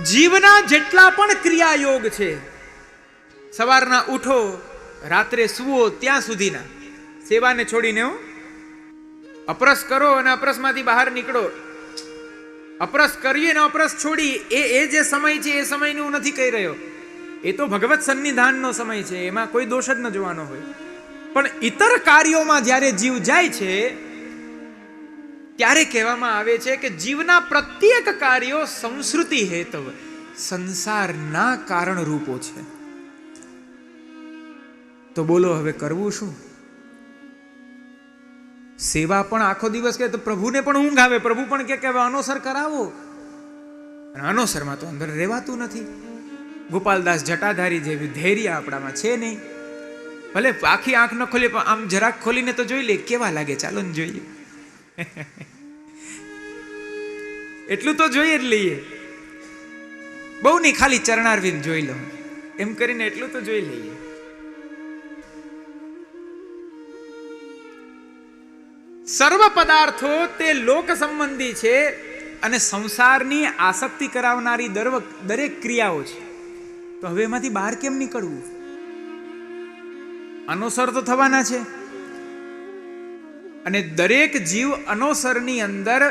જીવના જેટલા પણ ક્રિયાયોગ છે, સવારના ઉઠો રાત્રે સુવો ત્યાં સુધીના, સેવાને છોડીને અપરસ કરો અને અપરસમાંથી બહાર નીકળો. અપરસ કરીએ ને અપરસ છોડી એ જે સમય છે એ સમયનું હું નથી કહી રહ્યો. એ તો ભગવત સન્નિધાનનો સમય છે, એમાં કોઈ દોષ જ ન જોવાનો હોય. પણ ઇતર કાર્યોમાં જ્યારે જીવ જાય છે ત્યારે કહેવામાં આવે છે કે જીવના પ્રત્યેક કાર્યો સંસ્કૃતિ હેતવ, સંસારના કારણ રૂપો છે. તો બોલો હવે કરવું શું? સેવા પણ આખો દિવસ કે તો પ્રભુને પણ ઊંઘ આવે, પ્રભુ પણ કે હવે અનોસર કરાવો, અને અનોસરમાં તો અંદર રહેવાતું નથી. ગોપાલદાસ જટાધારી જેવી ધૈર્ય આપણામાં છે નહીં. ભલે આખી આંખ ન ખોલી પણ આમ જરાક ખોલીને તો જોઈ લે કેવા લાગે, ચાલો ને જોઈએ. એટલું તો જોઈએ જ લઈએ, બહુ નહીં, ખાલી ચરણારવિંદ જોઈ લો એમ કરીને એટલું તો જોઈ લઈએ. સર્વ પદાર્થો તે લોક સંબંધી છે અને સંસારની આસક્તિ કરાવનારી દરેક ક્રિયાઓ છે. તો હવે એમાંથી બહાર કેમ નીકળવું? અનોસર તો થવાના છે, અને દરેક જીવ અનોસરની અંદર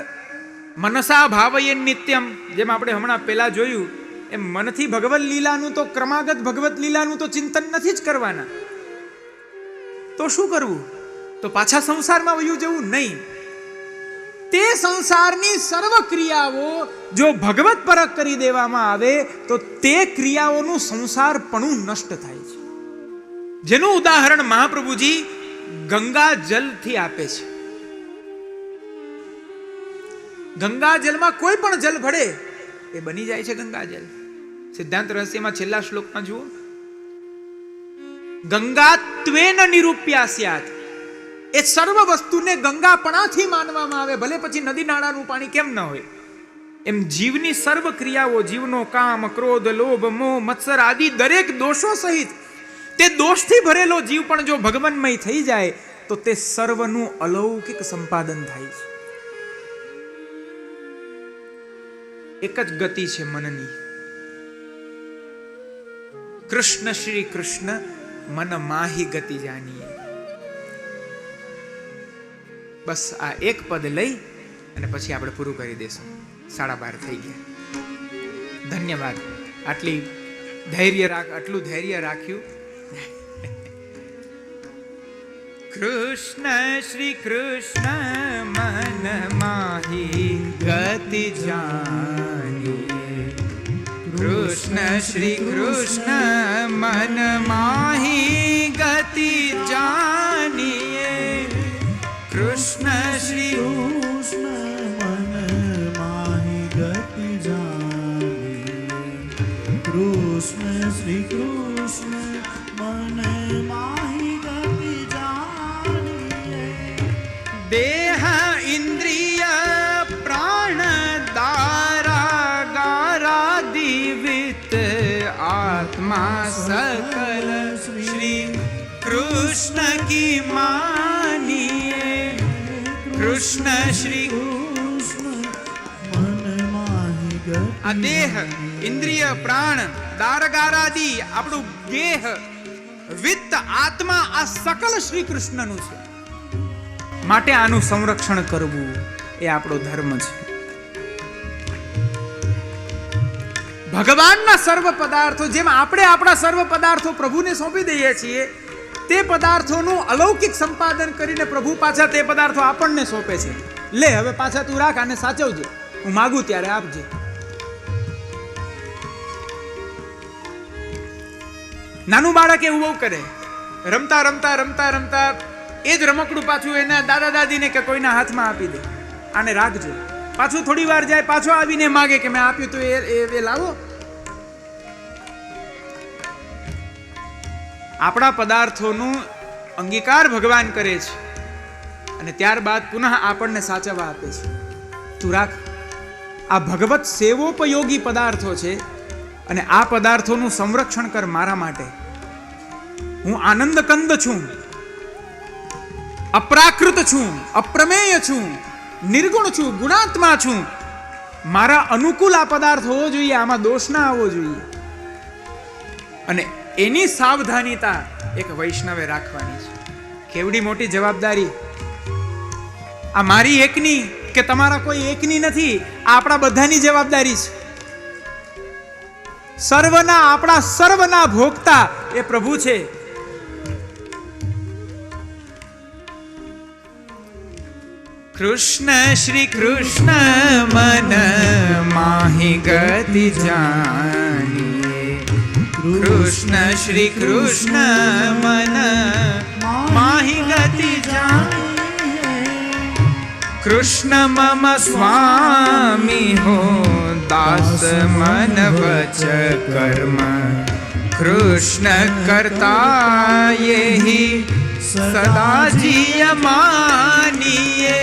મનસા ભાવયન નિત્યમ, જેમ આપણે હમણાં પહેલા જોયું એમ મનથી ભગવત લીલાનું તો ક્રમાગત ભગવત લીલાનું તો ચિંતન નથી જ કરવાના. તો શું કરવું? તો પાછા સંસારમાં વયું જવું નહીં. તે સંસારની સર્વ ક્રિયાઓ જો ભગવત પરક કરી દેવામાં આવે તો તે ક્રિયાઓનું સંસારપણું નષ્ટ થાય છે. જેનું ઉદાહરણ મહાપ્રભુજી ગંગા જલથી આપે છે. ગંગા જલમાં કોઈ પણ જલ ભળે એ બની જાય છે ગંગા જલ. સિદ્ધાંત રહસ્યમાં છેલ્લા શ્લોકમાં જુઓ, ગંગાત્વેન નિરૂપ્યા સ્યાત. એ સર્વ વસ્તુને ગંગાપણાથી માનવામાં આવે, ભલે પછી નદી નાળાનું પાણી કેમ ન હોય. એમ જીવની સર્વ ક્રિયાઓ, જીવનો કામ, ક્રોધ, લોભ, મોહ, મત્સર આદિ દરેક દોષો સહિત તે દોષથી ભરેલો જીવ પણ જો ભગવાનમય થઈ જાય તો તે સર્વનું અલૌકિક સંપાદન થાય છે. એક જ ગતિ છે મનની, કૃષ્ણ શ્રી કૃષ્ણ મન માહી ગતિ જાનીએ. બસ આ એક પદ લઈ અને પછી આપણે પૂરું કરી દેશું. 12:30 થઈ ગયા. ધન્યવાદ. આટલું ધૈર્ય રાખ્યું. કૃષ્ણ શ્રી કૃષ્ણ મન માહી ગતિ જાનીએ. કૃષ્ણ શ્રી કૃષ્ણ મન માહી ગતિ જાનીએ. કૃષ્ણ શ્રી કૃષ્ણ મન માહી ગતિ જાનીએ. કૃષ્ણ શ્રી કૃષ્ણ મન માહી ગતિ જાનીએ. દેહ ઇન્દ્રિય પ્રાણ દારા ગારા દિવિત આત્મા સકલ શ્રી કૃષ્ણ કી માનીએ. કૃષ્ણ શ્રી કૃષ્ણ મન માહી ગતિ. આ દેહ ઇન્દ્રિય પ્રાણ દારગારાદિ આપણું ગેહ વિત્ત આત્મા આ સકલ શ્રી કૃષ્ણનું છે. માટે આનું સંરક્ષણ કરવું એ આપણો ધર્મ છે. ભગવાનના સર્વ પદાર્થો, જેમ આપણે આપણા સર્વ પદાર્થો પ્રભુને સોંપી દઈએ છીએ, તે પદાર્થોનું અલૌકિક સંપાદન કરીને પ્રભુ પાછા તે પદાર્થો આપણને સોંપે છે. લે હવે પાછા તું રાખ, આને સાચવજે, હું માગું ત્યારે આપજે. નાનું બાળક એવું બહુ કરે, રમતા રમતા રમતા રમતા એ જ રમકડું પાછું એના દાદા દાદીને કે કોઈના હાથમાં આપી દે, આને રાખજો. પાછું થોડી વાર જાય, પાછો આવીને માગે કે મેં આપ્યું તો એ લાવો. આપણા પદાર્થોનું અંગીકાર ભગવાન કરે છે અને ત્યારબાદ પુનઃ આપણને સાચવવા આપે છે. તું રાખ, આ ભગવત સેવોપયોગી પદાર્થો છે અને આ પદાર્થોનું સંરક્ષણ કર મારા માટે. હું આનંદ કંદ છું, અપ્રાકૃત છું, અપ્રમેય છું, નિર્ગુણ છું, ગુણાત્મા છું. મારા અનુકૂળ આ પદાર્થ હોવો જોઈએ, આમાં દોષ ના આવવો જોઈએ. અને એની સાવધાનીતા એક વૈષ્ણવે રાખવાની છે. કેવડી મોટી જવાબદારી! આ મારી એકની કે તમારા કોઈ એકની નથી, આ આપણા બધાની જવાબદારી છે. સર્વના, આપણા સર્વના ભોગતા એ પ્રભુ છે. કૃષ્ણ શ્રી કૃષ્ણ મન માહી ગતિ જાની. કૃષ્ણ શ્રી કૃષ્ણ મન માહી ગતિ જાની. કૃષ્ણ મમ સ્વામી હો દાસ મન વચ કર્મ. કૃષ્ણ કરતા યેહી સદા જીયમાનીએ.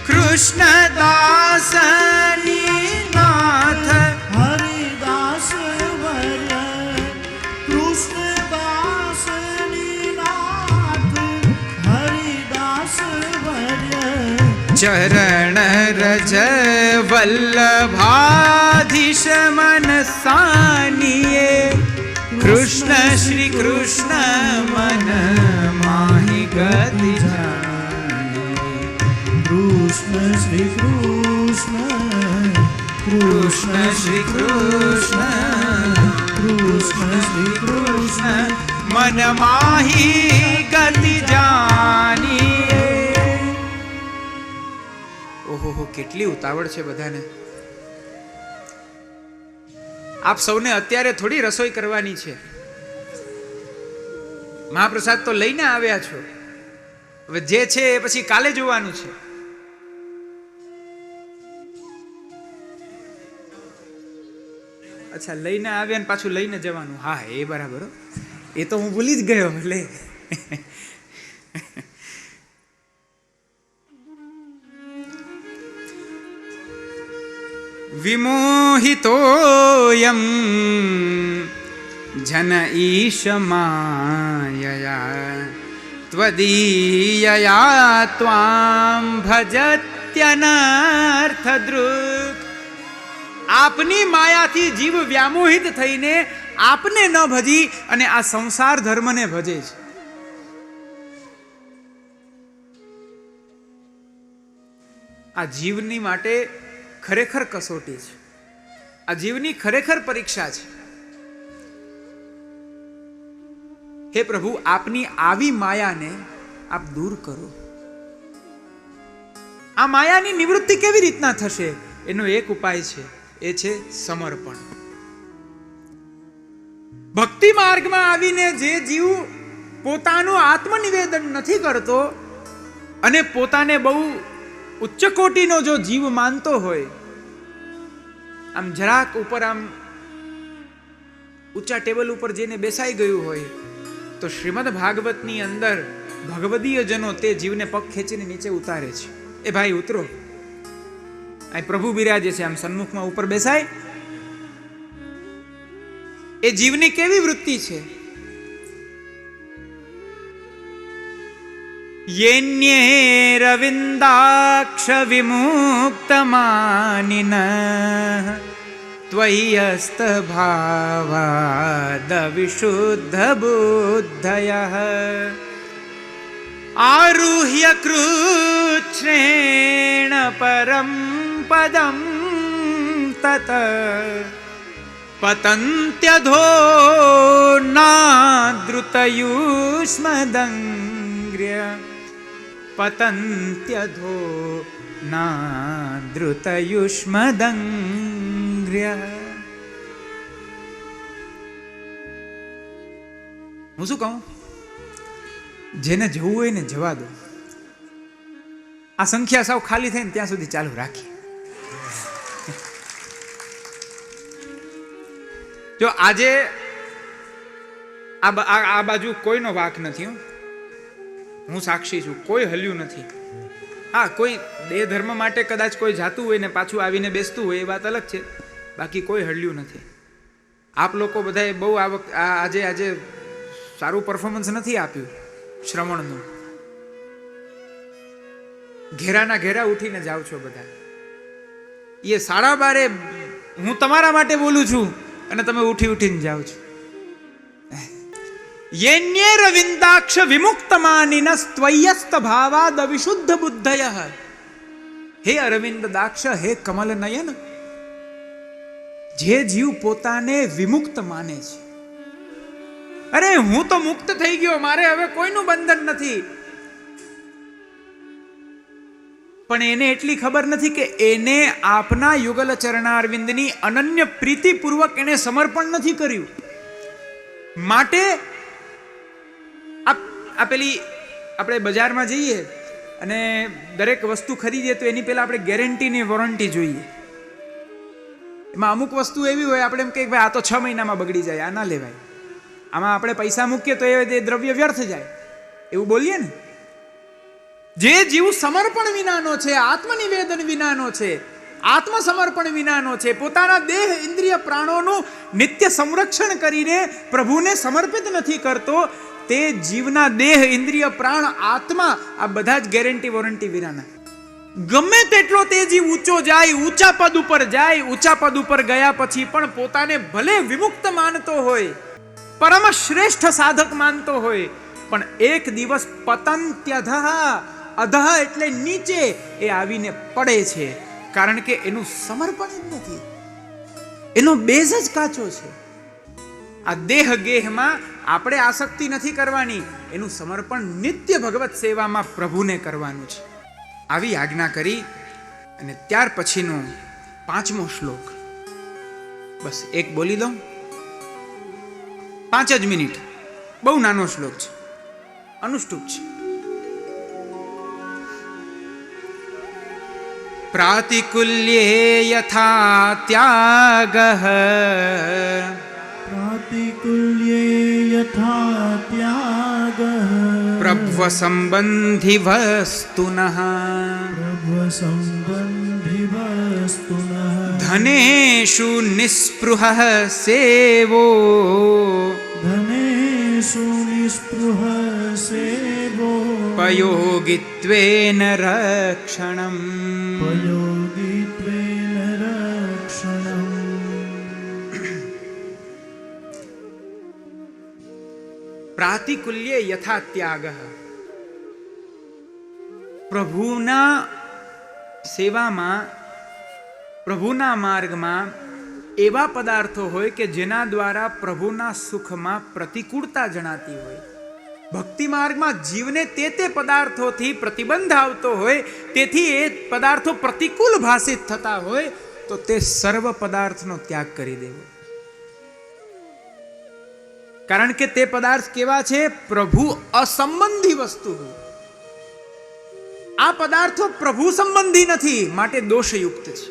કૃષ્ણ દાસની નાથ હરિદાસ વર્ય. કૃષ્ણ દાસની નાથ હરિદાસ વર્ય. ચરણ રજ વલ્લભાધીશ મન સાનીએ. કૃષ્ણ શ્રી કૃષ્ણ મન માહી ગતિ જાની. કૃષ્ણ શ્રી કૃષ્ણ. કૃષ્ણ શ્રી કૃષ્ણ. કૃષ્ણ શ્રી કૃષ્ણ મન માહી ગતિ જાની. ઓહો, કેટલી ઉતાવળ છે બધાને. આપ સૌને અત્યારે થોડી રસોઈ કરવાની છે. મહાપ્રસાદ તો લઈને આવ્યા છો, હવે જે છે એ પછી કાલે જોવાનું છે. અચ્છા, લઈને આવ્યા ને પાછું લઈને જવાનું. હા, એ બરાબર. એ તો હું ભૂલી જ ગયો. એટલે વિમોહિતોયમ જન ઈશ માયયા. ત્વદીયયા ત્વામ ભજત્યનર્થ દૃક. આપની માયાથી જીવ વ્યામોહિત થઈને આપને ન ભજી અને આ સંસાર ધર્મને ભજે છે. આ જીવની માટે ખરેખર કસોટી છે. આ જીવની ખરેખર પરીક્ષા છે. હે પ્રભુ, આપની આવી માયાને આપ દૂર કરો. આ માયાની નિવૃત્તિ કેવી રીતના થશે? એનો એક ઉપાય છે, એ છે સમર્પણ. ભક્તિ માર્ગમાં આવીને જે જીવ પોતાનું આત્મનિવેદન નથી કરતો અને પોતાને બહુ ઉચ્ચ કોટીનો જો જીવ માનતો હોય, આમ જરાક ઉપર આમ ઊંચા ટેબલ ઉપર જઈને બેસાઈ ગયું હોય, તો શ્રીમદ ભાગવતની અંદર ભગવદીય જનો તે જીવને પગ ખેંચીને નીચે ઉતારે છે. એ ભાઈ ઉતરો, આ પ્રભુ બિરાજે છે, આમ સન્મુખમાં ઉપર બેસાય. એ જીવની કેવી વૃત્તિ છે? યેન્યે રવિંદાક્ષ વિમુક્તમાનિન ત્વય્યસ્ત ભાવાદ વિશુદ્ધ બુદ્ધયઃ. આરુહ્ય કૃચ્છ્રેણ પરમ પદમ તત પતંત્યધો નાદ્રુતયુષ્મદંગ્ર્ય. પતંત્યધો નાદ્રુતયુષ્મદંગ્ર્ય. હું શું કહું? જેને જવું હોય ને જવા દો. આ સંખ્યા સાવ ખાલી થાય ને ત્યાં સુધી ચાલુ રાખી. જો આજે આ બાજુ કોઈનો વાંક નથી. હું સાક્ષી છું, કોઈ હલ્યું નથી. હા, કોઈ દેહ ધર્મ માટે કદાચ કોઈ જાતું હોય ને પાછું આવીને બેસતું હોય, એ વાત અલગ છે. બાકી કોઈ હલ્યું નથી. આપ લોકો બધાએ બહુ આજે સારું પરફોર્મન્સ નથી આપ્યું શ્રવણનું. ઘેરાના ઘેરા ઉઠીને જાઓ છો બધા. એ 12:30 હું તમારા માટે બોલું છું અને તમે ઉઠીને જાઓ છો. યેન્યે રવિંદાક્ષ વિમુક્તમાનિન સ્ત્વયસ્ત ભાવાદ વિશુદ્ધ બુદ્ધય. હે અરવિંદ દાક્ષ, હે કમલ નયન, જે જીવ પોતાને વિમુક્ત માને છે, અરે હું તો મુક્ત થઈ ગયો, મારે હવે કોઈનું બંધન નથી, પણ એને એટલી ખબર નથી કે એને આપના યુગલ ચરણારવિંદની અનન્ય પ્રીતિપૂર્વક એને સમર્પણ નથી કર્યું. માટે આ પેલી આપણે બજારમાં જઈએ અને દરેક વસ્તુ ખરીદીએ તો એની પહેલા આપણે ગેરંટી ને વોરંટી જોઈએ. એમાં અમુક વસ્તુ એવી હોય આપણે એમ કે ભાઈ આ તો 6 મહિનામાં બગડી જાય, આ ના લેવાય, આમાં આપણે પૈસા મૂકીએ તો એ દ્રવ્ય વ્યર્થ જાય, એવું બોલીએ ને. જે જીવ સમર્પણ વિનાનો છે, આત્મનિવેદન વિનાનો છે, આત્મસમર્પણ વિનાનો છે, પોતાના દેહ ઇન્દ્રિય પ્રાણોનું નિત્ય સંરક્ષણ કરીને પ્રભુને સમર્પિત નથી કરતો, તે જીવના દેહ ઇન્દ્રિય પ્રાણ આત્મા આ બધા જ ગેરંટી વોરંટી વિનાના. ગમે તેટલો તે જીવ ઊંચો જાય, ઊંચા પદ ઉપર જાય, ઊંચા પદ ઉપર ગયા પછી પણ પોતાને ભલે વિમુક્ત માનતો હોય, પરમ શ્રેષ્ઠ સાધક માનતો હોય, પણ એક દિવસ પતંત્યધઃ, અધઃ એટલે નીચે, એ આવીને પડે છે. કારણ કે એનું સમર્પણ જ નથી, એનો બેઝ જ કાચો છે. આ દેહ ગેહમાં આપણે આસક્તિ નથી કરવાની, એનું સમર્પણ નિત્ય ભગવત સેવામાં પ્રભુને કરવાનું છે. આવી આજ્ઞા કરી અને ત્યાર પછીનો 5મો શ્લોક બસ એક બોલી દઉં, 5 જ મિનિટ, બહુ નાનો શ્લોક છે, અનુષ્ટુપ છે. પ્રાતિકુલ્યે યથા ત્યાગઃ, પ્રાતિકુલ્યે યથા ત્યાગઃ, પ્રભ્વ સંબંધી વસ્તુનઃ, પ્રભ્વ સંબંધી વસ્તુનઃ, ધનેષુ નિસ્પૃહઃ સેવો, ધનેષુ નિસ્પૃહઃ સેવો, પયોગિત્વેન રક્ષણમ, પયોગિત્વેન રક્ષણમ. પ્રાતિકુલ્યે યથા ત્યાગઃ, પ્રભુના સેવામાં, પ્રભુના માર્ગમાં એવા પદાર્થો હોય કે જેના દ્વારા પ્રભુના સુખમાં પ્રતિકૂળતા જણાતી હોય. ભક્તિ માર્ગમાં જીવને તે પદાર્થોથી પ્રતિબંધ આવતો હોય, તેથી એ પદાર્થો પ્રતિકૂળ ભાષિત થતા હોય તો તે સર્વ પદાર્થનો ત્યાગ કરી દેવો. કારણ કે તે પદાર્થ કેવા છે? પ્રભુ અસંબંધી વસ્તુ. આ પદાર્થો પ્રભુ સંબંધી નથી, માટે દોષયુક્ત છે.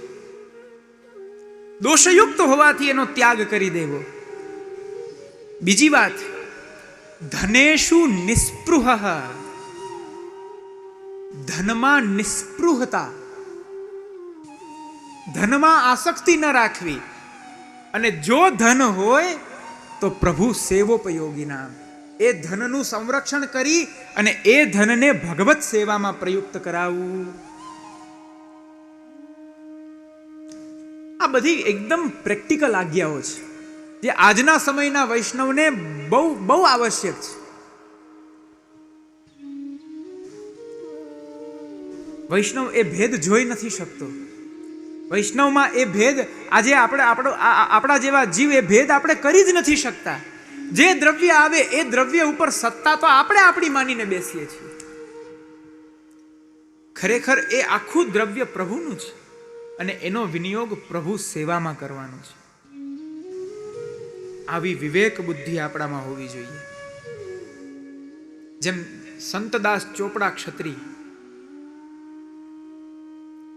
દોષયુક્ત હોવાથી એનો ત્યાગ કરી દેવો. બીજી વાત, ધનેષુ નિસ્પૃહ, ધનમાં નિસ્પૃહતા, ધનમાં આસક્તિ ન રાખવી. અને જો ધન હોય તો પ્રભુ સેવોપયોગીના, એ ધનનું સંરક્ષણ કરી અને એ ધનને ભગવત સેવામાં પ્રયુક્ત કરાવવું. આ બધી એકદમ પ્રેક્ટિકલ આજ્ઞાઓ છે જે આજના સમયના વૈષ્ણવને બહુ આવશ્યક છે. વૈષ્ણવ એ ભેદ જોઈ નથી શકતો. વૈષ્ણવમાં એ ભેદ આજે આપણા જેવા જીવ એ ભેદ આપણે કરી જ નથી શકતા. જે દ્રવ્ય આવે એ દ્રવ્ય ઉપર સત્તા તો આપણે આપણી માનીને બેસીએ છીએ. ખરેખર એ આખું દ્રવ્ય પ્રભુનું છે અને એનો વિનિયોગ પ્રભુ સેવામાં કરવાનો છે. આવી વિવેક બુદ્ધિ આપણામાં હોવી જોઈએ. જેમ સંતદાસ ચોપડા ક્ષત્રિય,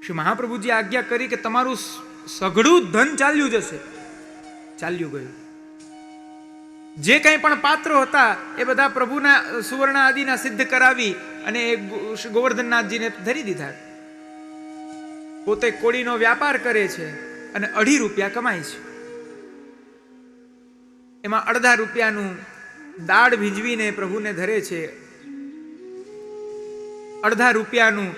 શ્રી મહાપ્રભુજી આજ્ઞા કરી કે તમારું સઘળું ધન ચાલ્યું જશે. ચાલ્યું ગયું. જે કંઈ પણ પાત્રો હતા એ બધા પ્રભુના સુવર્ણ આદિના સિદ્ધ કરાવી અને ગોવર્ધનનાથજીને ધરી દીધા. પોતે કોળીનો વ્યાપાર કરે છે અને 2.5 રૂપિયા કમાય છે. એમાં 1/2 રૂપિયાનું દાળ ભીંજવીને પ્રભુને ધરે છે, 1/2 રૂપિયાનું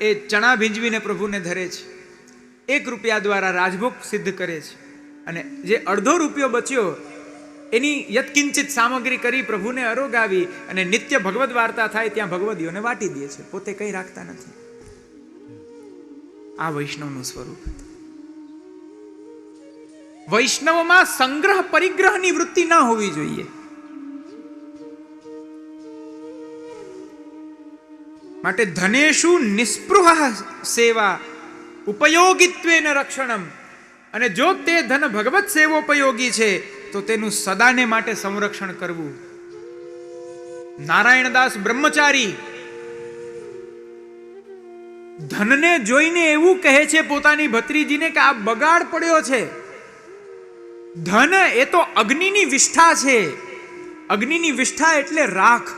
એ ચણા ભીંજવીને પ્રભુને ધરે છે, ₹1 દ્વારા રાજભોગ સિદ્ધ કરે છે, અને જે અડધો રૂપિયો બચ્યો એની યત્કિંચિત સામગ્રી કરી પ્રભુને અરોગાવી અને નિત્ય ભગવદ વાર્તા થાય ત્યાં ભગવદીઓને વાટી દે છે, પોતે કંઈ રાખતા નથી. આ વૈષ્ણવનું સ્વરૂપ. વૈષ્ણવમાં સંગ્રહ પરિગ્રહની વૃત્તિ ના હોવી જોઈએ. માટે ધનેષુ નિસ્પૃહ સેવા ઉપયોગિત્વેન રક્ષણમ. અને જો તે ધન ભગવત સેવોપયોગી છે તો તેનું સદાને માટે સંરક્ષણ કરવું. નારાયણદાસ બ્રહ્મચારી ધનને જોઈને એવું કહે છે પોતાની ભત્રીજીને કે આ બગાડ પડ્યો છે. ધન એ તો અગ્નિની વિષ્ઠા છે. અગ્નિની વિષ્ઠા એટલે રાખ.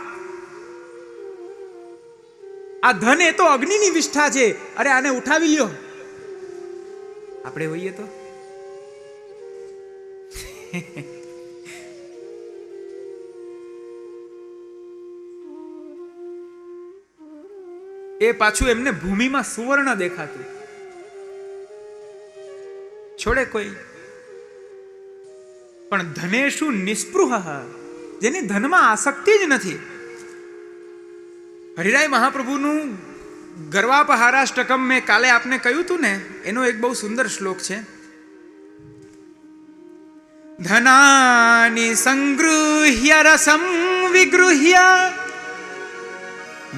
આ ધન એ તો અગ્નિની વિષ્ઠા છે. અરે આને ઉઠાવી લ્યો. આપણે હોઈએ તો એ પાછું એમને ભૂમિમાં સુવર્ણ દેખાતું. છોડે કોઈ. પણ ધનેષુ નિસ્પૃહ, જેની ધનમાં આસક્તિ જ નથી. હરિરાય મહાપ્રભુનું ગર્વાપહારાષ્ટકમ મેં કાલે આપને કહ્યું હતું ને, એનો એક બહુ સુંદર શ્લોક છે. ધનાની સંગૃહ્ય રસમ વિગૃહ્ય.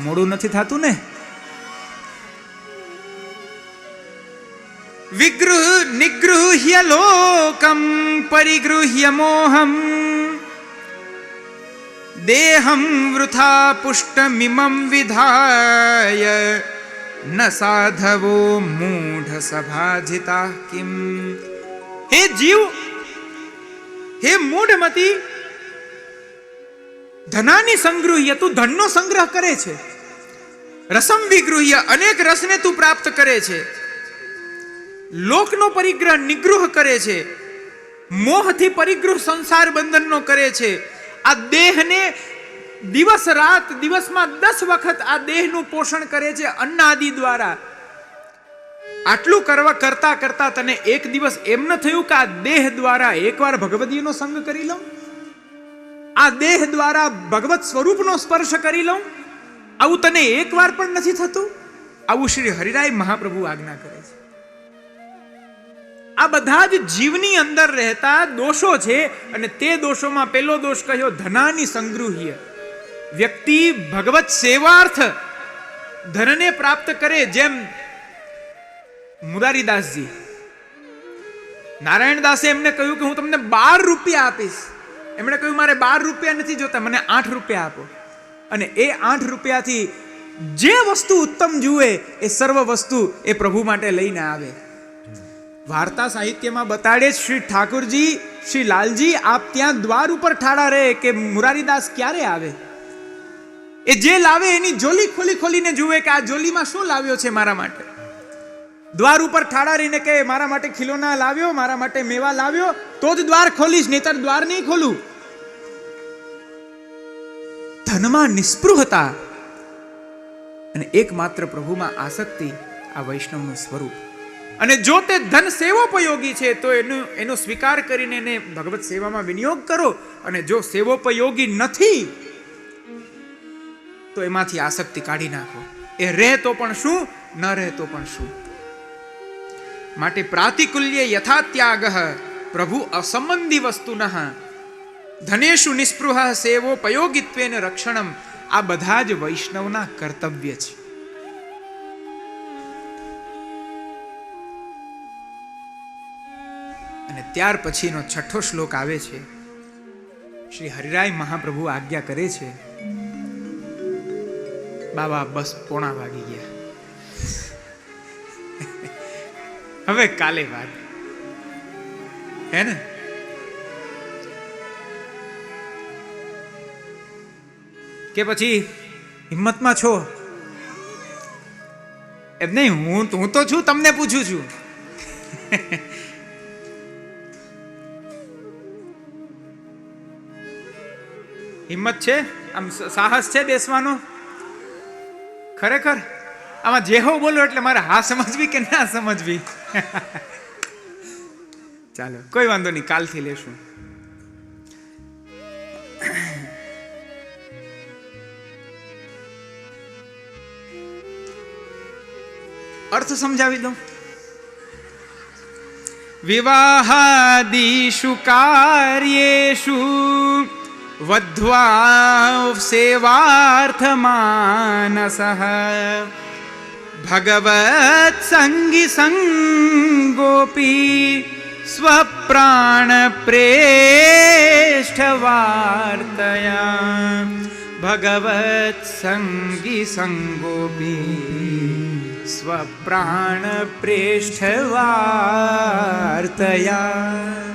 મોડું નથી થતું ને. નિગૃહ્ય લોકમ પરિગૃહ્ય મોહમ દેહમ વૃથા પુષ્ટમિમં વિધાય ન સાધવો મૂઢ સભાજિતા કિમ. હે જીવ, હે મૂઢમતી, ધનાની સંગૃહ્ય, તું ધનનો સંગ્રહ કરે છે. રસમ વિગૃહ્ય, અનેક રસને તું પ્રાપ્ત કરે છે. લોકનો પરિગ્રહ નિગૃહ કરે છે. મોહથી પરિગ્રહ સંસાર બંધનનો કરે છે. આ દેહને દિવસ રાત, દિવસમાં 10 વખત આ દેહનું પોષણ કરે છે અન્ન આદિ દ્વારા. આટલું કરતા કરતા તને એક દિવસ એમ ન થયું કે આ દેહ દ્વારા એકવાર ભગવદીનો સંગ કરી લઉં, આ દેહ દ્વારા ભગવત સ્વરૂપનો સ્પર્શ કરી લઉં? આવું તને એકવાર પણ નથી થતું? આવું શ્રી હરિરાય મહાપ્રભુ આજ્ઞા કરે છે. આ બધા જ જીવની અંદર રહેતા દોષો છે, અને તે દોષોમાં પહેલો દોષ કહ્યો ધનાની સંગૃહ્ય. વ્યક્તિ ભગવત સેવાર્થ ધનને પ્રાપ્ત કરે. જેમ મુરારીદાસજી, નારાયણદાસે એમને કહ્યું કે હું તમને 12 રૂપિયા આપીશ. એમણે કહ્યું મારે 12 રૂપિયા નથી જોતા, મને 8 રૂપિયા આપો. અને એ 8 રૂપિયાથી જે વસ્તુ ઉત્તમ જુએ એ સર્વ વસ્તુ એ પ્રભુ માટે લઈને આવે. વાર્તા સાહિત્યમાં બતાડે શ્રી ઠાકુરજી, શ્રી લાલજી આપ ત્યાં દ્વાર ઉપર ઠાડા રહે કે મુરારીદાસ ક્યારે આવે. એ જે લાવે એની જોલી ખોલી ખોલીને જુએ કે આ જોલીમાં શું લાવ્યો છે મારા માટે. દ્વાર ઉપર ઠાડા રહીને કે મારા માટે ખીલોના લાવ્યો, મારા માટે મેવા લાવ્યો, તો જ દ્વાર ખોલીશ, નહીતર દ્વાર નહીં ખોલું. ધનમાં નિસ્પૃહતા અને એકમાત્ર પ્રભુમાં આસક્તિ આ વૈષ્ણવનું સ્વરૂપ. અને જો તે ધન સેવોપયોગી છે તો એનો સ્વીકાર કરીને એને ભગવત સેવામાં વિનિયોગ કરો. અને જો સેવોપયોગી નથી તો એમાંથી આસક્તિ કાઢી નાખો. એ રહે તો પણ શું, ન રહે તો પણ શું. માટે પ્રાતિકુલ્ય યથા ત્યાગ પ્રભુ અસંબંધી વસ્તુનઃ ધનેષુ નિસ્પૃહ સેવોપયોગિત્વેન રક્ષણમ. આ બધા જ વૈષ્ણવના કર્તવ્ય છે. અને ત્યાર પછીનો 6થો શ્લોક આવે છે. શ્રી હરિરાય મહાપ્રભુ આજ્ઞા કરે છે, બાબા બસ 1:15 વાગી ગયા, હવે કાલે વાત હે ને. કે પછી હિંમતમાં છો? એમ નહીં, હું તો છું, તમને પૂછું છું. હિંમત છે? આમ સાહસ છે બેસવાનો? ખરેખર આમાં જેહો બોલો એટલે મારે હા સમજવી કે ના સમજવી? ચાલો કોઈ વાંધો નહીં, કાલથી લેશું. અર્થ સમજાવી દઉં. વિવાહાદિષુ કાર્યેષુ વધ્વા સેવાર્થમાનસઃ ભગવત સંગી સંગોપી સ્વપ્રાણ પ્રેષ્ઠવાર્તયા ભગવત સંગી સંગોપી સ્વપ્રાણ પ્રેષ્ઠવાર્તયા.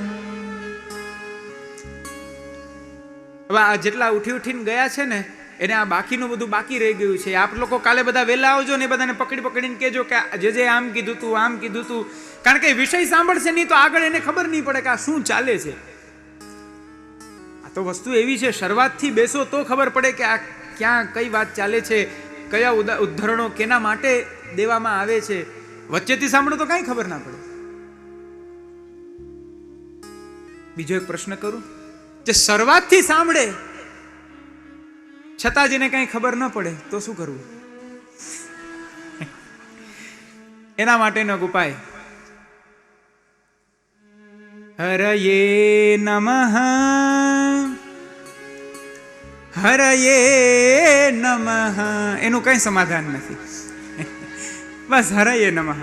હવે આ જેટલા ઉઠી ઉઠીને ગયા છે ને એને આ બાકીનું બધું બાકી રહી ગયું છે. આપ લોકો કાલે બધા વહેલા આવજો ને બધાને પકડી પકડીને કહેજો કે જે આમ કીધું તું આમ કીધું તું, કારણ કે વિષય સાંભળશે નહીં તો આગળ એને ખબર નહીં પડે કે આ શું ચાલે છે. આ તો વસ્તુ એવી છે, શરૂઆતથી બેસો તો ખબર પડે કે આ ક્યાં કઈ વાત ચાલે છે, કયા ઉદાહરણો કેના માટે દેવામાં આવે છે. વચ્ચેથી સાંભળો તો કઈ ખબર ના પડે. બીજો એક પ્રશ્ન કરું, જે શરૂઆતથી સાંભળે છતાં જેને કઈ ખબર ન પડે તો શું કરવું? એના માટેનો ઉપાય હરયે નમઃ હરયે નમઃ. એનું કઈ સમાધાન નથી, બસ હરયે નમઃ.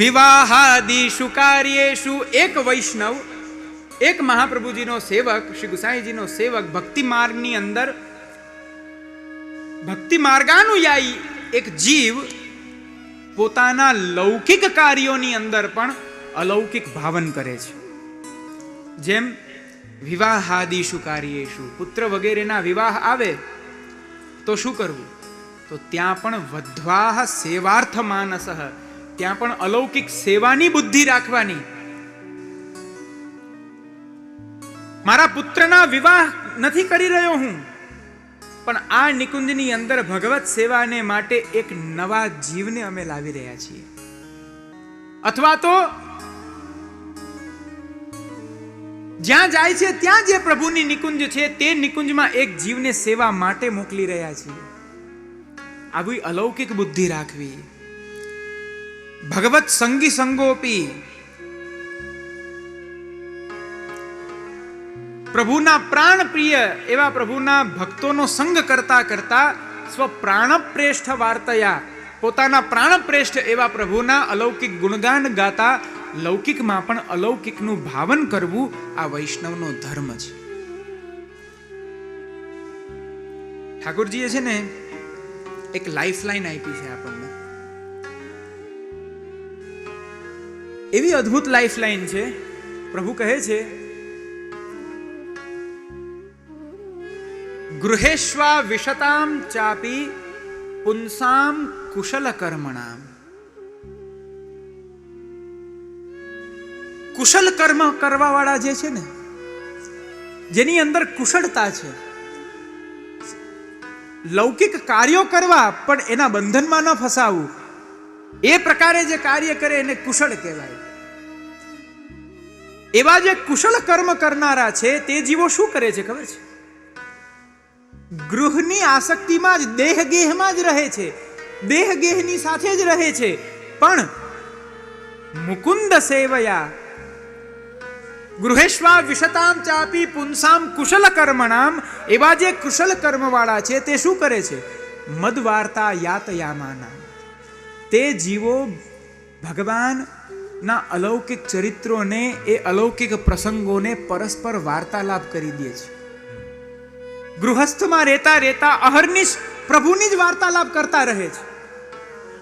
વિવાહાદિષુ કાર્યેષુ એક વૈષ્ણવ, એક મહાપ્રભુજીનો સેવક, શ્રી ગુસાઈજીનો સેવક, ભક્તિ માર્ગની અંદર ભક્તિ માર્ગાનુયાયી એક જીવ પોતાના લૌકિક કાર્યોની અંદર પણ અલૌકિક ભાવન કરે છે. જેમ વિવાહાદિષુ કાર્યેષુ, પુત્ર વગેરેના વિવાહ આવે તો શું કરવું? તો ત્યાં પણ વધ્વાહ સેવાર્થ માનસઃ, ત્યાં પણ અલૌકિક સેવાની બુદ્ધિ રાખવાની. મારા પુત્રના વિવાહ નથી કરી રહ્યો હું, પણ આ નિકુંજની અંદર ભગવત સેવાને માટે એક નવા જીવને અમે લાવી રહ્યા છીએ. અથવા તો જ્યાં જાય છે ત્યાં જે પ્રભુની નિકુંજ છે તે નિકુંજમાં એક જીવને સેવા માટે મોકલી રહ્યા છીએ. આવી અલૌકિક બુદ્ધિ રાખવી. ભગવત સંગી સંગોપી, પ્રભુના પ્રાણ પ્રિય એવા પ્રભુના ભક્તોનો સંગ કરતા કરતા સ્વ પ્રાણ પ્રેષ્ઠ વાર્તયા, પોતાના પ્રાણ પ્રેષ્ઠ એવા પ્રભુના અલૌકિક ગુણગાન ગાતા લૌકિકમાં પણ અલૌકિકનું ભાવન કરવું આ વૈષ્ણવનો ધર્મ છે. ઠાકોરજીએ છે ને એક લાઈફ લાઈન આપી છે આપણને. એવી અદ્ભુત લાઈફ લાઈન છે. પ્રભુ કહે છે, ગૃહેશ્વા વિશતામ ચાપી પુંસામ કુશલ કર્મણામ. કુશલ કર્મ કરવા વાળા જે છે ને, જેની અંદર કુશળતા છે, લૌકિક કાર્યો કરવા પણ એના બંધનમાં ન ફસાવું, એ પ્રકારે જે કાર્ય કરે એને કુશળ કહેવાય. એવા જે કુશળ કર્મ કરનારા છે તે જીવો શું કરે છે ખબર છે? ગૃહની આસક્તિમાં જ, દેહ ગેહમાં જ રહે છે, દેહ ગેહની સાથે જ રહે છે, પણ મુકુંદ સેવયા ગૃહેશ્વા વિશતામ ચાપી પુંસામ કુશલ કર્મણામ. એવા જે કુશલ કર્મ વાળા છે તે શું કરે છે? મદ વાર્તા યાતયામાના. તે જીવો ભગવાનના અલૌકિક ચરિત્રોને, એ અલૌકિક પ્રસંગોને પરસ્પર વાર્તાલાપ કરી દે છે. ગૃહસ્થમાં રહેતા રહેતા અહર્નિશ પ્રભુની જ વાર્તાલાપ કરતા રહે છે.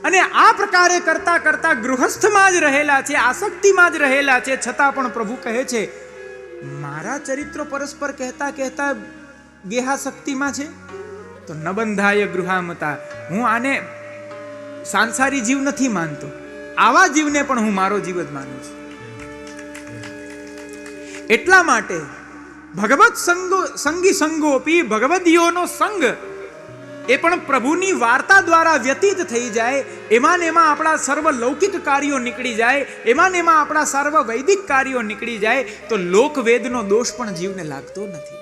અને આ પ્રકારે કરતા કરતા ગૃહસ્થમાં જ રહેલા છે, આસક્તિમાં જ રહેલા છે, છતાં પણ પ્રભુ કહે છે મારા ચરિત્રો પરસ્પર કહેતા કહેતા ગેહાશક્તિમાં છે તો ન બંધાય ગૃહામતા. હું આને સાંસારી જીવ નથી માનતો, આવા જીવને પણ હું મારો જીવ જ માનું છું. એટલા માટે ભગવત સંગી સંગોપી, ભગવદીઓનો સંગ એ પણ પ્રભુની વાર્તા દ્વારા વ્યતીત થઈ જાય, એમાં ને એમાં આપણા સર્વ લૌકિક કાર્યો નીકળી જાય, એમાં ને એમાં આપણા સર્વ વૈદિક કાર્યો નીકળી જાય, તો લોકવેદનો દોષ પણ જીવને લાગતો નથી.